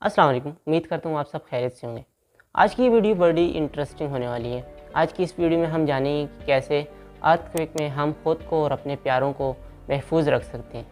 अस्सलाम वालेकुम। उम्मीद करता हूँ आप सब खैरियत से होंगे। आज की वीडियो बड़ी इंटरेस्टिंग होने वाली है। आज की इस वीडियो में हम जानेंगे कि कैसे अर्थक्वेक में हम खुद को और अपने प्यारों को महफूज रख सकते हैं।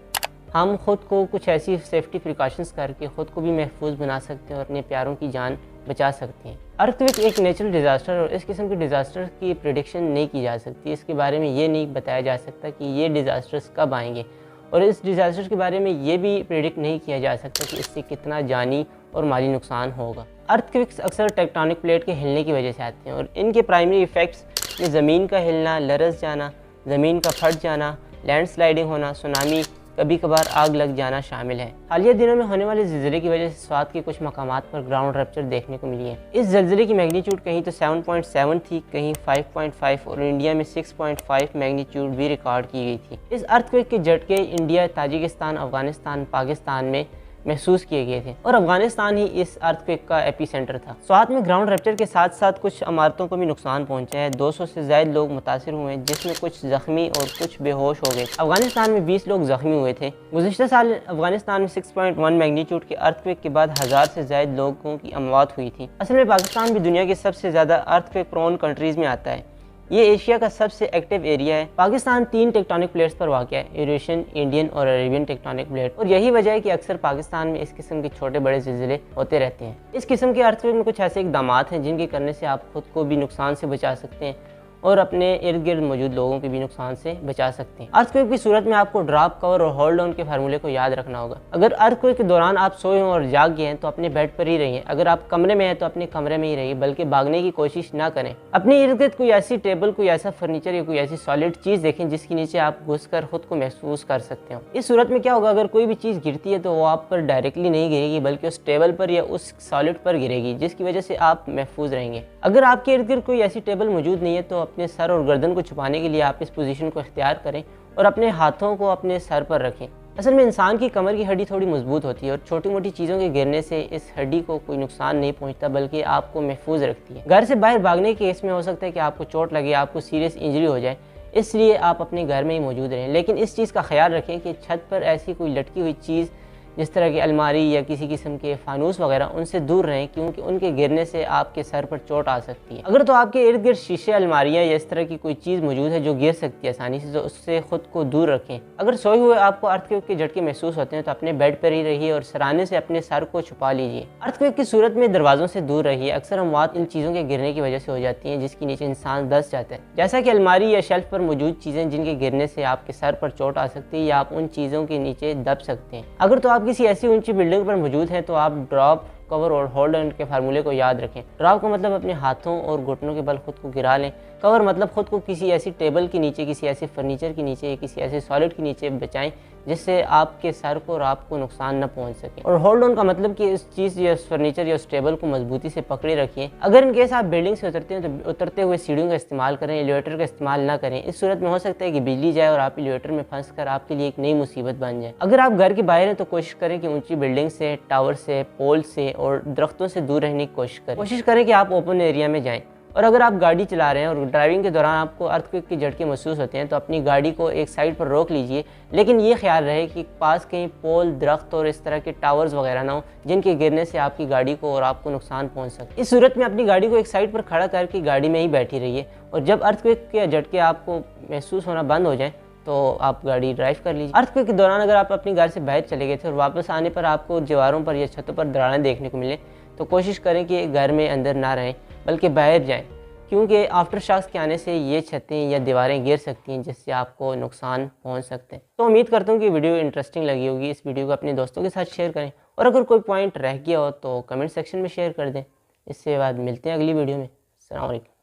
हम खुद को कुछ ऐसी सेफ्टी प्रिकॉशंस करके ख़ुद को भी महफूज बना सकते हैं और अपने प्यारों की जान बचा सकते हैं। अर्थक्वेक एक नेचुरल डिज़ास्टर और इस किस्म के डिज़ास्टर की प्रेडिक्शन नहीं की जा सकती। इसके बारे में ये नहीं बताया जा सकता कि ये डिज़ास्टर्स कब आएंगे, और इस डिज़ास्टर के बारे में ये भी प्रेडिक्ट नहीं किया जा सकता कि इससे कितना जानी और माली नुकसान होगा। अर्थक्वेक्स अक्सर टेक्टोनिक प्लेट के हिलने की वजह से आते हैं और इनके प्राइमरी इफ़ेक्ट्स में ज़मीन का हिलना, लरज़ जाना, ज़मीन का फट जाना, लैंडस्लाइडिंग होना, सुनामी, कभी कभार आग लग जाना शामिल है। हालिया दिनों में होने वाले ज़िलज़ले की वजह से स्वात के कुछ मकामात पर ग्राउंड रप्चर देखने को मिली है। इस ज़िलज़ले की मैग्नीट्यूड कहीं तो 7.7 थी, कहीं 5.5 और इंडिया में 6.5 मैग्नीट्यूड भी रिकॉर्ड की गई थी। इस अर्थक्वेक के झटके इंडिया, ताजिकिस्तान, अफगानिस्तान, पाकिस्तान में महसूस किए गए थे और अफगानिस्तान ही इस अर्थक्वेक का एपीसेंटर था। स्वात में ग्राउंड रप्चर के साथ साथ कुछ इमारतों को भी नुकसान पहुंचा है। 200 से ज़्यादा लोग मुतासिर हुए हैं, जिसमें कुछ ज़ख्मी और कुछ बेहोश हो गए। अफगानिस्तान में 20 लोग ज़ख्मी हुए थे। गुज़िश्ता साल अफगानिस्तान में 6.1 मैग्नीट्यूड के अर्थक्वेक के बाद 1000 से ज़्यादा लोगों की अमवात हुई थी। असल में पाकिस्तान भी दुनिया के सबसे ज़्यादा अर्थक्वेक प्रोन कंट्रीज़ में आता है। ये एशिया का सबसे एक्टिव एरिया है। पाकिस्तान 3 टेक्टोनिक प्लेट्स पर वाक़ है, यूरेशियन, इंडियन और अरेबियन टेक्टोनिक प्लेट, और यही वजह है कि अक्सर पाकिस्तान में इस किस्म के छोटे बड़े ज़िलज़ले होते रहते हैं। इस किस्म के अर्थक्वेक में कुछ ऐसे इक़दाम हैं जिनके करने से आप खुद को भी नुकसान से बचा सकते हैं और अपने इर्द गिर्द मौजूद लोगों के भी नुकसान से बचा सकते हैं। अर्थक्वेक की सूरत में आपको ड्रॉप, कवर और होल्ड ऑन के फार्मूले को याद रखना होगा। अगर अर्थक्वेक के दौरान आप सोए हों और जाग गए हैं तो अपने बेड पर ही रहिए। अगर आप कमरे में हैं तो अपने कमरे में ही रहिए, बल्कि भागने की कोशिश ना करें। अपने इर्द गिर्द कोई ऐसी टेबल, कोई ऐसा फर्नीचर या कोई ऐसी सॉलिड चीज़ देखें जिसके नीचे आप घुसकर खुद को महसूस कर सकते हो। इस सूरत में क्या होगा, अगर कोई भी चीज़ गिरती है तो वो आप पर डायरेक्टली नहीं गिरेगी, बल्कि उस टेबल पर या उस सॉलिड पर गिरेगी, जिसकी वजह से आप महफूज रहेंगे। अगर आपके इर्द गिर्द कोई ऐसी टेबल मौजूद नहीं है तो अपने सर और गर्दन को छुपाने के लिए आप इस पोजीशन को इख्तियार करें और अपने हाथों को अपने सर पर रखें। असल में इंसान की कमर की हड्डी थोड़ी मजबूत होती है और छोटी मोटी चीज़ों के गिरने से इस हड्डी को कोई नुकसान नहीं पहुंचता, बल्कि आपको महफूज रखती है। घर से बाहर भागने के केस में हो सकता है कि आपको चोट लगे, आपको सीरियस इंजरी हो जाए, इसलिए आप अपने घर में ही मौजूद रहें। लेकिन इस चीज़ का ख्याल रखें कि छत पर ऐसी कोई लटकी हुई चीज़ जिस तरह की अलमारी या किसी किस्म के फानूस वगैरह, उनसे दूर रहें, क्योंकि उनके गिरने से आपके सर पर चोट आ सकती है। अगर तो आपके इर्द गिर्द शीशे, अलमारियाँ या इस तरह की कोई चीज़ मौजूद है जो गिर सकती है आसानी से, तो उससे खुद को दूर रखें। अगर सोए हुए आपको अर्थक्वेक के झटके महसूस होते हैं तो अपने बेड पर ही रहिए और सराहने से अपने सर को छुपा लीजिए। अर्थक्वेक की सूरत में दरवाज़ों से दूर रहिए। अक्सर अमवात इन चीज़ों के गिरने की वजह से हो जाती हैं जिसके नीचे इंसान दस जाता है, जैसा कि अलमारी या शेल्फ पर मौजूद चीज़ें जिनके गिरने से आपके सर पर चोट आ सकती है या आप उन चीज़ों के नीचे दब सकते हैं। अगर तो आप किसी ऐसी ऊंची बिल्डिंग पर मौजूद हैं तो आप ड्रॉप, कवर और होल्ड ऑन के फार्मूले को याद रखें। ड्रॉप का मतलब अपने हाथों और घुटनों के बल खुद को गिरा लें। कवर मतलब खुद को किसी ऐसी टेबल के नीचे, किसी ऐसे फर्नीचर के नीचे, किसी ऐसे सॉलिड के नीचे बचाएं जिससे आपके सर को और आपको नुकसान न पहुंच सके। और होल्ड ऑन का मतलब कि इस चीज़ या उस फर्नीचर या उस टेबल को मजबूती से पकड़े रखिए। अगर इन केस आप बिल्डिंग से उतरते हैं तो उतरते हुए सीढ़ियों का इस्तेमाल करें, एलिवेटर का इस्तेमाल ना करें। इस सूरत में हो सकता है कि बिजली जाए और आप एलिवेटर में फंस कर आपके लिए एक नई मुसीबत बन जाए। अगर आप घर के बाहर हैं तो कोशिश करें कि ऊंची बिल्डिंग से, टावर से, पोल से और दरख्तों से दूर रहने की कोशिश करें कि आप ओपन एरिया में जाएं। और अगर आप गाड़ी चला रहे हैं और ड्राइविंग के दौरान आपको अर्थक्वेक के झटके महसूस होते हैं तो अपनी गाड़ी को एक साइड पर रोक लीजिए, लेकिन ये ख्याल रहे कि पास कहीं पोल, दरख्त और इस तरह के टावर्स वगैरह ना हो जिनके गिरने से आपकी गाड़ी को और आपको नुकसान पहुंच सके। इस सूरत में अपनी गाड़ी को एक साइड पर खड़ा करके गाड़ी में ही बैठी रहिए और जब अर्थक्वेक के झटके आपको महसूस होना बंद हो जाए तो आप गाड़ी ड्राइव कर लीजिए। अर्थक्वेक के दौरान अगर आप अपनी घर से बाहर चले गए थे और वापस आने पर आपको दीवारों पर या छतों पर दरारें देखने को मिले तो कोशिश करें कि घर में अंदर ना रहें बल्कि बाहर जाएं, क्योंकि आफ्टर शॉक्स के आने से ये छतें या दीवारें गिर सकती हैं जिससे आपको नुकसान पहुंच सकते हैं। तो उम्मीद करता हूँ कि वीडियो इंटरेस्टिंग लगी होगी। इस वीडियो को अपने दोस्तों के साथ शेयर करें और अगर कोई पॉइंट रह गया हो तो कमेंट सेक्शन में शेयर कर दें। इससे बाद मिलते हैं अगली वीडियो में। अस्सलाम वालेकुम।